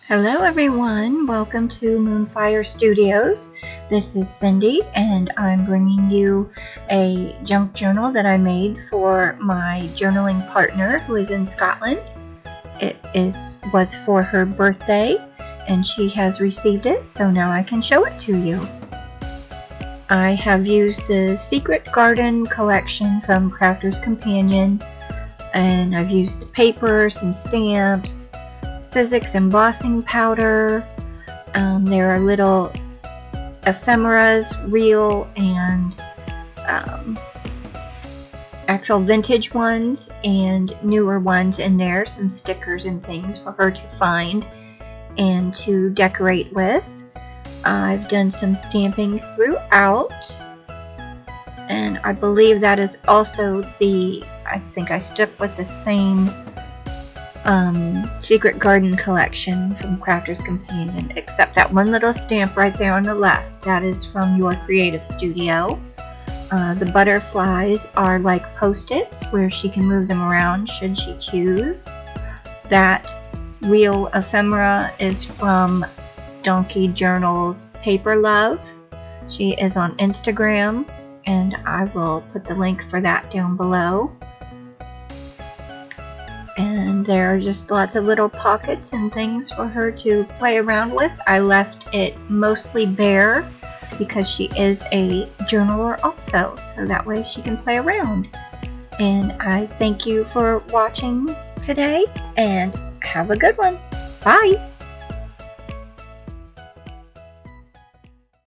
Hello everyone, welcome to Moonfire Studios. This is Cindy and I'm bringing you a junk journal that I made for my journaling partner who is in Scotland. It was for her birthday and she has received it, so now I can show it to you. I have used the Secret Garden collection from Crafter's Companion, and I've used the papers and stamps, Sizzix embossing powder. There are little ephemeras, real and actual vintage ones and newer ones in there, some stickers and things for her to find and to decorate with. I've done some stamping throughout, and I believe that is also I think I stuck with the same Secret Garden collection from Crafter's Companion, except that one little stamp right there on the left. That is from Your Creative Studio. The butterflies are like post-its where she can move them around should she choose. That real ephemera is from Donkey Journal's Paper Love. She is on Instagram, and I will put the link for that down below. And there are just lots of little pockets and things for her to play around with. I left it mostly bare because she is a journaler also, so that way she can play around. And I thank you for watching today, and have a good one. Bye!